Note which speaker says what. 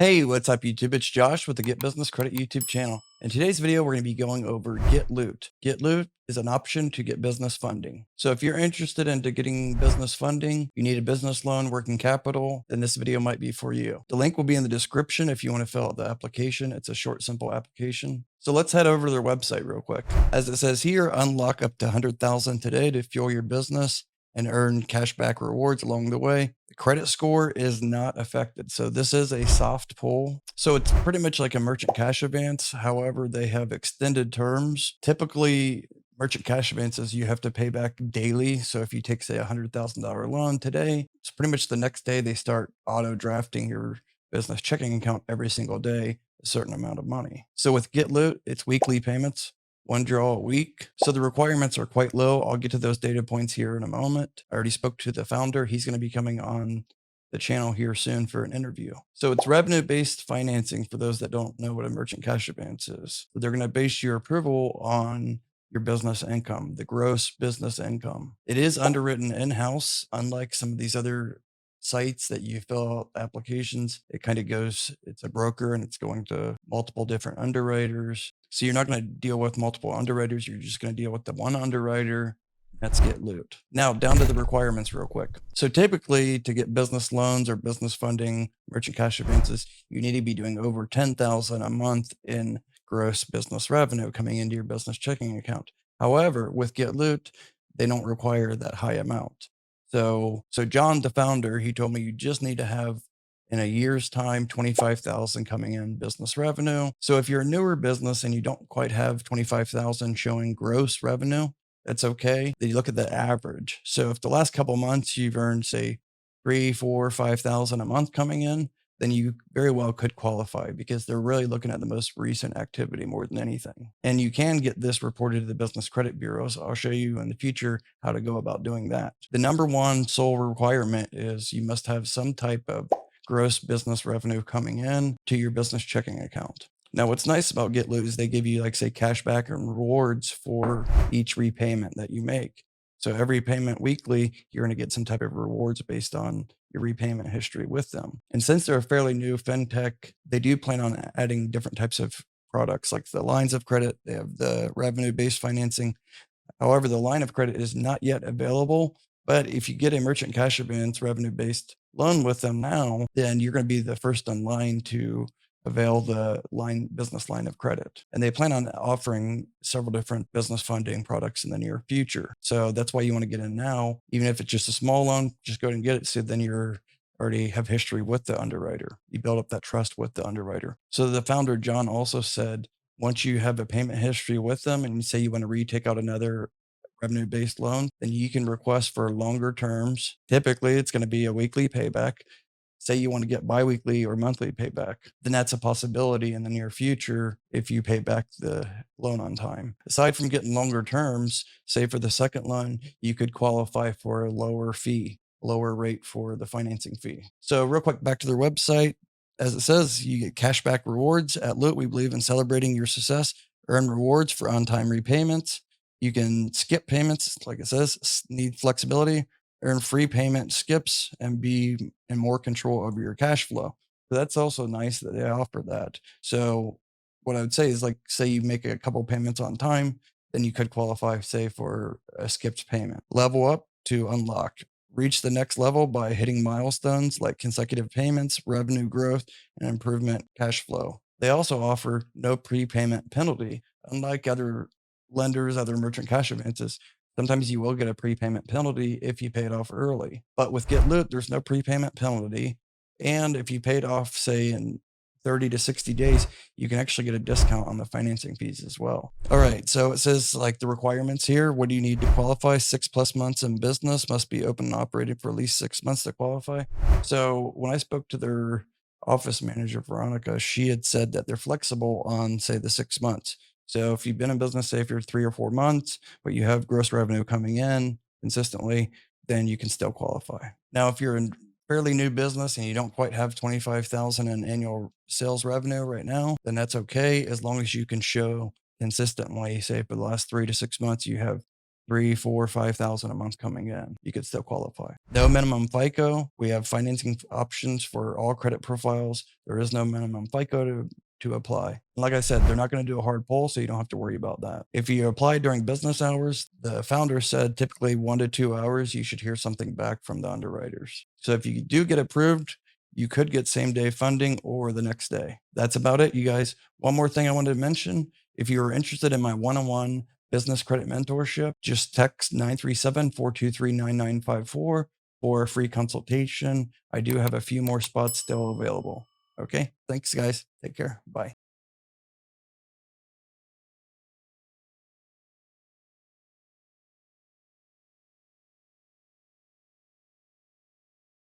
Speaker 1: Hey, what's up YouTube? It's Josh with the Get Business Credit YouTube channel. In today's video, we're going to be going over Get Loot. Get Loot is an option to get business funding. So if you're interested into getting business funding, you need a business loan, working capital, then this video might be for you. The link will be in the description if you want to fill out the application. It's a short, simple application. So let's head over to their website real quick. As it says here, unlock up to 100,000 today to fuel your business and earn cashback rewards along the way. The credit score is not affected. So this is a soft pull. So it's pretty much like a merchant cash advance. However, they have extended terms. Typically, merchant cash advances, you have to pay back daily. So if you take, say, a $100,000 loan today, it's pretty much the next day they start auto drafting your business checking account every single day, a certain amount of money. So with GetLoot, it's weekly payments, one draw a week. So the requirements are quite low. I'll get to those data points here in a moment. I already spoke to the founder. He's going to be coming on the channel here soon for an interview. So it's revenue-based financing for those that don't know what a merchant cash advance is. So they're going to base your approval on your business income, the gross business income. It is underwritten in-house, unlike some of these other sites that you fill out applications. It kind of goes, it's a broker and it's going to multiple different underwriters. So you're not going to deal with multiple underwriters. You're just going to deal with the one underwriter. That's Get Loot. Now down to the requirements real quick. So typically to get business loans or business funding, merchant cash advances, you need to be doing over 10,000 a month in gross business revenue coming into your business checking account. However, with Get Loot, they don't require that high amount. So John, the founder, he told me you just need to have in a year's time, 25,000 coming in business revenue. So if you're a newer business and you don't quite have 25,000 showing gross revenue, that's okay. Then you look at the average. So if the last couple of months you've earned, say, 3, 4, 5,000 a month coming in, then you very well could qualify because they're really looking at the most recent activity more than anything. And you can get this reported to the business credit bureaus. I'll show you in the future how to go about doing that. The number one sole requirement is you must have some type of gross business revenue coming in to your business checking account. Now, what's nice about GetLoot is they give you, like, say, cashback and rewards for each repayment that you make. So every payment weekly, you're going to get some type of rewards based on your repayment history with them. And since they're a fairly new fintech, they do plan on adding different types of products like the lines of credit. They have the revenue-based financing. However, the line of credit is not yet available. But if you get a merchant cash advance revenue-based loan with them now, then you're going to be the first in line to avail the business line of credit. And they plan on offering several different business funding products in the near future. So that's why you want to get in now. Even if it's just a small loan, just go ahead and get it. So then you're already have history with the underwriter. You build up that trust with the underwriter. So the founder, John, also said, once you have a payment history with them and you say you want to retake out another revenue-based loan, then you can request for longer terms. Typically, it's going to be a weekly payback. Say you want to get biweekly or monthly payback, then that's a possibility in the near future if you pay back the loan on time. Aside from getting longer terms, say for the second loan, you could qualify for a lower fee, lower rate for the financing fee. So real quick, back to their website. As it says, you get cashback rewards. At Loot, we believe in celebrating your success. Earn rewards for on-time repayments. You can skip payments, like it says, need flexibility, earn free payment skips, and be in more control over your cash flow. So that's also nice that they offer that. So what I would say is, like, say you make a couple payments on time, then you could qualify, say, for a skipped payment. Level up to unlock. Reach the next level by hitting milestones like consecutive payments, revenue growth, and improvement cash flow. They also offer no prepayment penalty. Unlike other lenders, other merchant cash advances, sometimes you will get a prepayment penalty if you pay it off early. But with GetLoot, there's no prepayment penalty. And if you paid off, say, in 30 to 60 days, you can actually get a discount on the financing fees as well. All right. So it says, like, the requirements here. What do you need to qualify? 6+ months in business, must be open and operated for at least 6 months to qualify. So when I spoke to their office manager, Veronica, she had said that they're flexible on, say, the 6 months. So if you've been in business, say, for 3 or 4 months, but you have gross revenue coming in consistently, then you can still qualify. Now, if you're in fairly new business and you don't quite have 25,000 in annual sales revenue right now, then that's okay, as long as you can show consistently, say, for the last 3 to 6 months, you have 3, 4, 5,000 a month coming in, you could still qualify. No minimum FICO. We have financing options for all credit profiles. There is no minimum FICO to apply. Like I said, they're not going to do a hard pull, so you don't have to worry about that. If you apply during business hours, the founder said typically 1 to 2 hours, you should hear something back from the underwriters. So if you do get approved, you could get same day funding or the next day. That's about it, you guys. One more thing I wanted to mention. If you are interested in my one-on-one business credit mentorship, just text 937-423-9954 for a free consultation. I do have a few more spots still available. Okay. Thanks, guys. Take care. Bye.